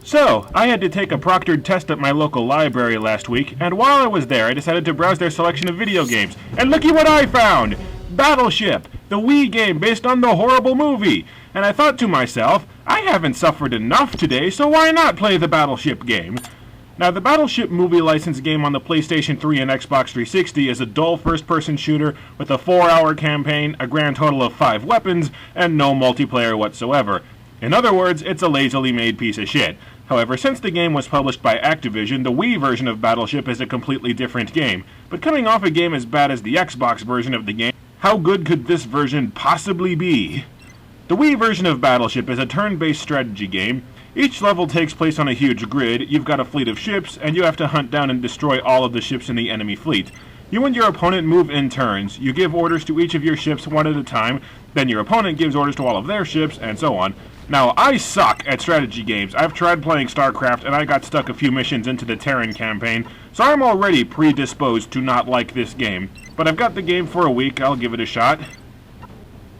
So, I had to take a proctored test at my local library last week, and while I was there, I decided to browse their selection of video games. And looky what I found! Battleship, the Wii game based on the horrible movie. And I thought to myself, I haven't suffered enough today, so why not play the Battleship game? Now, the Battleship movie license game on the PlayStation 3 and Xbox 360 is a dull first-person shooter with a 4-hour campaign, a grand total of 5 weapons, and no multiplayer whatsoever. In other words, it's a lazily made piece of shit. However, since the game was published by Activision, the Wii version of Battleship is a completely different game. But coming off a game as bad as the Xbox version of the game, how good could this version possibly be? The Wii version of Battleship is a turn-based strategy game. Each level takes place on a huge grid, you've got a fleet of ships, and you have to hunt down and destroy all of the ships in the enemy fleet. You and your opponent move in turns. You give orders to each of your ships one at a time, then your opponent gives orders to all of their ships, and so on. Now, I suck at strategy games. I've tried playing StarCraft, and I got stuck a few missions into the Terran campaign, so I'm already predisposed to not like this game. But I've got the game for a week, I'll give it a shot.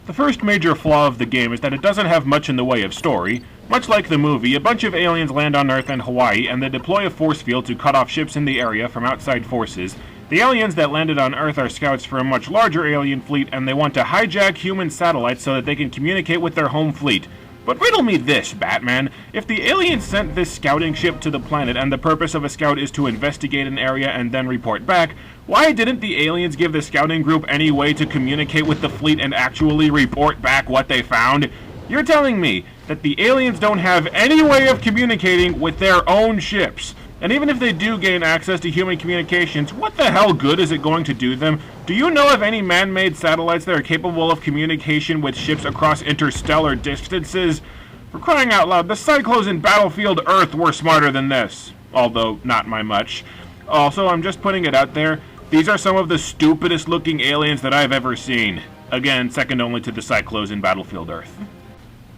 The first major flaw of the game is that it doesn't have much in the way of story. Much like the movie, a bunch of aliens land on Earth and Hawaii, and they deploy a force field to cut off ships in the area from outside forces. The aliens that landed on Earth are scouts for a much larger alien fleet, and they want to hijack human satellites so that they can communicate with their home fleet. But riddle me this, Batman. If the aliens sent this scouting ship to the planet and the purpose of a scout is to investigate an area and then report back, why didn't the aliens give the scouting group any way to communicate with the fleet and actually report back what they found? You're telling me that the aliens don't have any way of communicating with their own ships. And even if they do gain access to human communications, what the hell good is it going to do them? Do you know of any man-made satellites that are capable of communication with ships across interstellar distances? For crying out loud, the Cyclones in Battlefield Earth were smarter than this. Although, not by much. Also, I'm just putting it out there, these are some of the stupidest looking aliens that I've ever seen. Again, second only to the Cyclones in Battlefield Earth.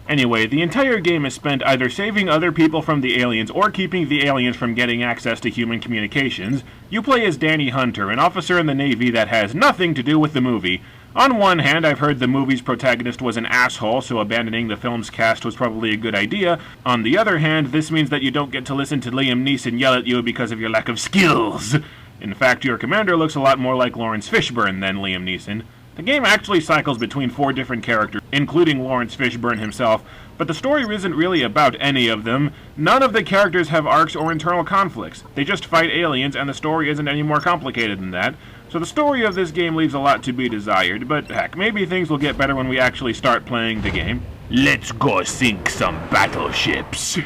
Anyway, the entire game is spent either saving other people from the aliens or keeping the aliens from getting access to human communications. You play as Danny Hunter, an officer in the Navy that has nothing to do with the movie. On one hand, I've heard the movie's protagonist was an asshole, so abandoning the film's cast was probably a good idea. On the other hand, this means that you don't get to listen to Liam Neeson yell at you because of your lack of skills. In fact, your commander looks a lot more like Lawrence Fishburne than Liam Neeson. The game actually cycles between 4 different characters, including Lawrence Fishburne himself, but the story isn't really about any of them. None of the characters have arcs or internal conflicts. They just fight aliens, and the story isn't any more complicated than that. So the story of this game leaves a lot to be desired, but heck, maybe things will get better when we actually start playing the game. Let's go sink some battleships.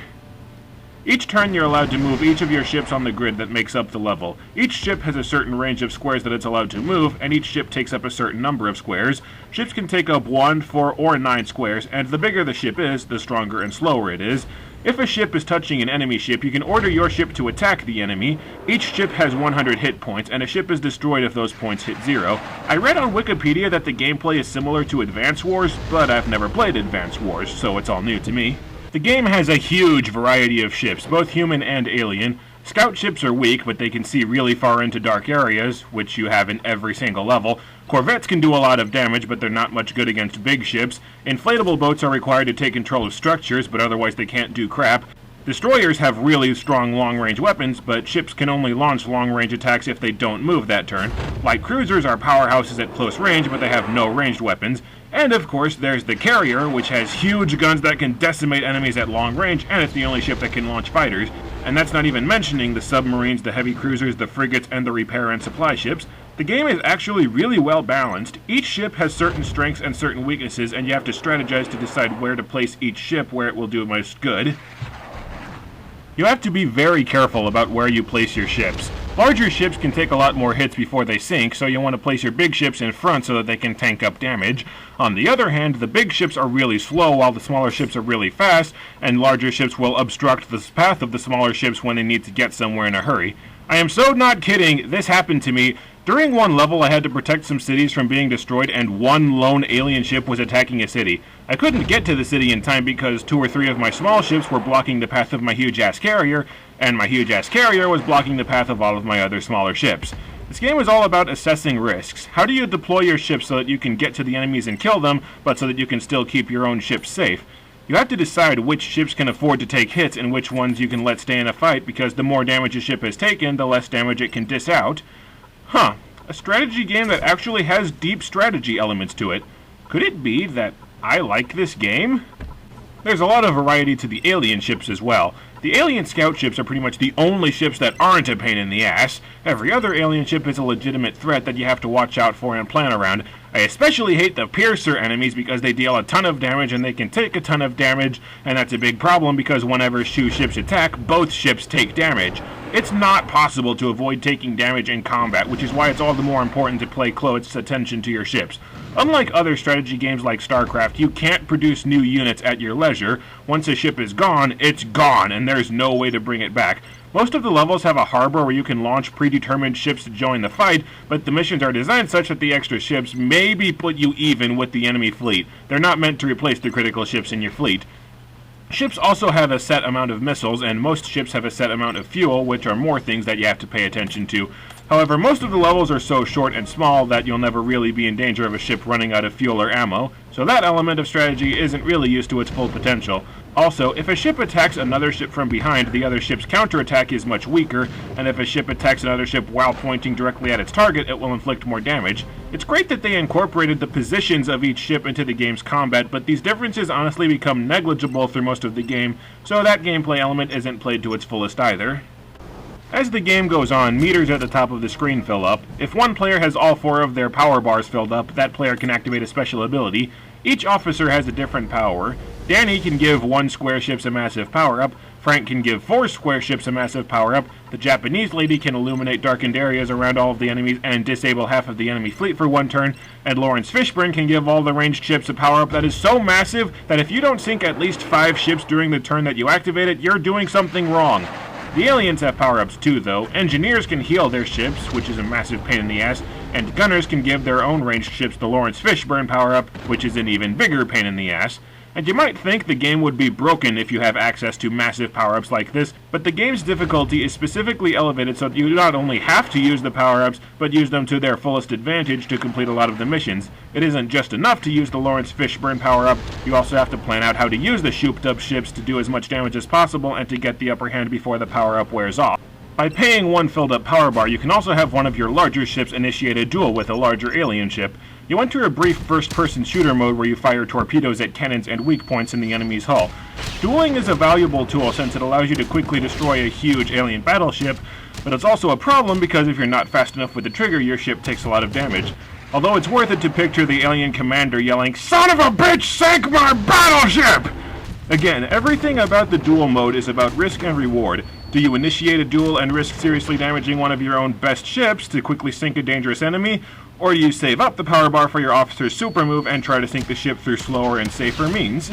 Each turn you're allowed to move each of your ships on the grid that makes up the level. Each ship has a certain range of squares that it's allowed to move, and each ship takes up a certain number of squares. Ships can take up 1, 4, or 9 squares, and the bigger the ship is, the stronger and slower it is. If a ship is touching an enemy ship, you can order your ship to attack the enemy. Each ship has 100 hit points, and a ship is destroyed if those points hit 0. I read on Wikipedia that the gameplay is similar to Advance Wars, but I've never played Advance Wars, so it's all new to me. The game has a huge variety of ships, both human and alien. Scout ships are weak, but they can see really far into dark areas, which you have in every single level. Corvettes can do a lot of damage, but they're not much good against big ships. Inflatable boats are required to take control of structures, but otherwise they can't do crap. Destroyers have really strong long-range weapons, but ships can only launch long-range attacks if they don't move that turn. Light cruisers are powerhouses at close range, but they have no ranged weapons. And of course, there's the carrier, which has huge guns that can decimate enemies at long range, and it's the only ship that can launch fighters. And that's not even mentioning the submarines, the heavy cruisers, the frigates, and the repair and supply ships. The game is actually really well balanced. Each ship has certain strengths and certain weaknesses, and you have to strategize to decide where to place each ship where it will do most good. You have to be very careful about where you place your ships. Larger ships can take a lot more hits before they sink, so you want to place your big ships in front so that they can tank up damage. On the other hand, the big ships are really slow while the smaller ships are really fast, and larger ships will obstruct the path of the smaller ships when they need to get somewhere in a hurry. I am so not kidding, this happened to me. During one level, I had to protect some cities from being destroyed, and one lone alien ship was attacking a city. I couldn't get to the city in time because 2 or 3 of my small ships were blocking the path of my huge-ass carrier, and my huge-ass carrier was blocking the path of all of my other smaller ships. This game is all about assessing risks. How do you deploy your ships so that you can get to the enemies and kill them, but so that you can still keep your own ships safe? You have to decide which ships can afford to take hits and which ones you can let stay in a fight, because the more damage a ship has taken, the less damage it can dish out. Huh, a strategy game that actually has deep strategy elements to it. Could it be that I like this game? There's a lot of variety to the alien ships as well. The alien scout ships are pretty much the only ships that aren't a pain in the ass. Every other alien ship is a legitimate threat that you have to watch out for and plan around. I especially hate the piercer enemies because they deal a ton of damage and they can take a ton of damage, and that's a big problem because whenever two ships attack, both ships take damage. It's not possible to avoid taking damage in combat, which is why it's all the more important to pay close attention to your ships. Unlike other strategy games like StarCraft, you can't produce new units at your leisure. Once a ship is gone, it's gone, and there's no way to bring it back. Most of the levels have a harbor where you can launch predetermined ships to join the fight, but the missions are designed such that the extra ships maybe put you even with the enemy fleet. They're not meant to replace the critical ships in your fleet. Ships also have a set amount of missiles, and most ships have a set amount of fuel, which are more things that you have to pay attention to. However, most of the levels are so short and small that you'll never really be in danger of a ship running out of fuel or ammo, so that element of strategy isn't really used to its full potential. Also, if a ship attacks another ship from behind, the other ship's counterattack is much weaker, and if a ship attacks another ship while pointing directly at its target, it will inflict more damage. It's great that they incorporated the positions of each ship into the game's combat, but these differences honestly become negligible through most of the game, so that gameplay element isn't played to its fullest either. As the game goes on, meters at the top of the screen fill up. If one player has all 4 of their power bars filled up, that player can activate a special ability. Each officer has a different power. Danny can give 1 square ships a massive power-up, Frank can give 4 square ships a massive power-up, the Japanese lady can illuminate darkened areas around all of the enemies and disable half of the enemy fleet for 1 turn, and Lawrence Fishburne can give all the ranged ships a power-up that is so massive that if you don't sink at least 5 ships during the turn that you activate it, you're doing something wrong. The aliens have power-ups too, though. Engineers can heal their ships, which is a massive pain in the ass, and gunners can give their own ranged ships the Lawrence Fishburne power-up, which is an even bigger pain in the ass. And you might think the game would be broken if you have access to massive power-ups like this, but the game's difficulty is specifically elevated so that you not only have to use the power-ups, but use them to their fullest advantage to complete a lot of the missions. It isn't just enough to use the Lawrence Fishburne power-up, you also have to plan out how to use the shooped-up ships to do as much damage as possible and to get the upper hand before the power-up wears off. By paying 1 filled-up power bar, you can also have one of your larger ships initiate a duel with a larger alien ship. You enter a brief first-person shooter mode where you fire torpedoes at cannons and weak points in the enemy's hull. Dueling is a valuable tool since it allows you to quickly destroy a huge alien battleship, but it's also a problem because if you're not fast enough with the trigger, your ship takes a lot of damage. Although it's worth it to picture the alien commander yelling, "Son of a bitch, sank my battleship!" Again, everything about the duel mode is about risk and reward. Do you initiate a duel and risk seriously damaging one of your own best ships to quickly sink a dangerous enemy? Or do you save up the power bar for your officer's super move and try to sink the ship through slower and safer means?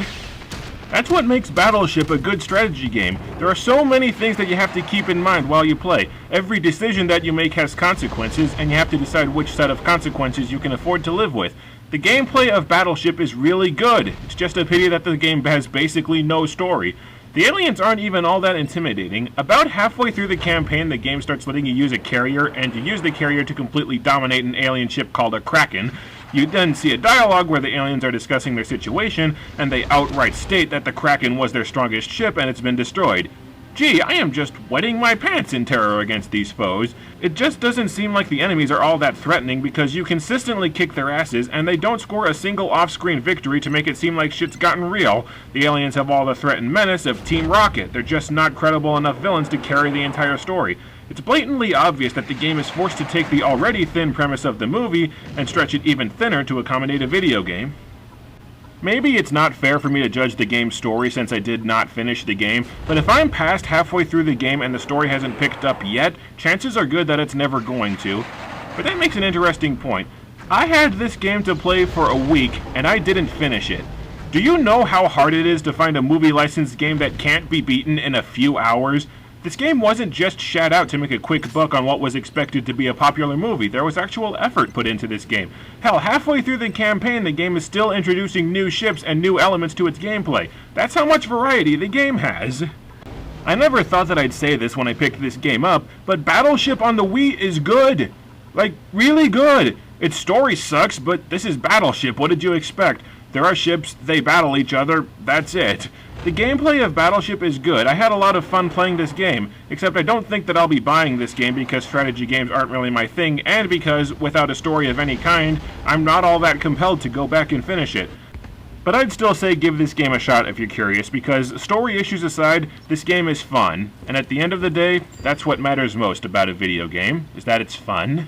That's what makes Battleship a good strategy game. There are so many things that you have to keep in mind while you play. Every decision that you make has consequences, and you have to decide which set of consequences you can afford to live with. The gameplay of Battleship is really good. It's just a pity that the game has basically no story. The aliens aren't even all that intimidating. About halfway through the campaign, the game starts letting you use a carrier, and you use the carrier to completely dominate an alien ship called a Kraken. You then see a dialogue where the aliens are discussing their situation, and they outright state that the Kraken was their strongest ship and it's been destroyed. Gee, I am just wetting my pants in terror against these foes. It just doesn't seem like the enemies are all that threatening because you consistently kick their asses and they don't score a single off-screen victory to make it seem like shit's gotten real. The aliens have all the threat and menace of Team Rocket. They're just not credible enough villains to carry the entire story. It's blatantly obvious that the game is forced to take the already thin premise of the movie and stretch it even thinner to accommodate a video game. Maybe it's not fair for me to judge the game's story since I did not finish the game, but if I'm past halfway through the game and the story hasn't picked up yet, chances are good that it's never going to. But that makes an interesting point. I had this game to play for a week, and I didn't finish it. Do you know how hard it is to find a movie licensed game that can't be beaten in a few hours? This game wasn't just shat out to make a quick buck on what was expected to be a popular movie. There was actual effort put into this game. Hell, halfway through the campaign, the game is still introducing new ships and new elements to its gameplay. That's how much variety the game has. I never thought that I'd say this when I picked this game up, but Battleship on the Wii is good. Like, really good. Its story sucks, but this is Battleship. What did you expect? There are ships, they battle each other, that's it. The gameplay of Battleship is good. I had a lot of fun playing this game, except I don't think that I'll be buying this game because strategy games aren't really my thing, and because, without a story of any kind, I'm not all that compelled to go back and finish it. But I'd still say give this game a shot if you're curious, because story issues aside, this game is fun, and at the end of the day, that's what matters most about a video game, is that it's fun.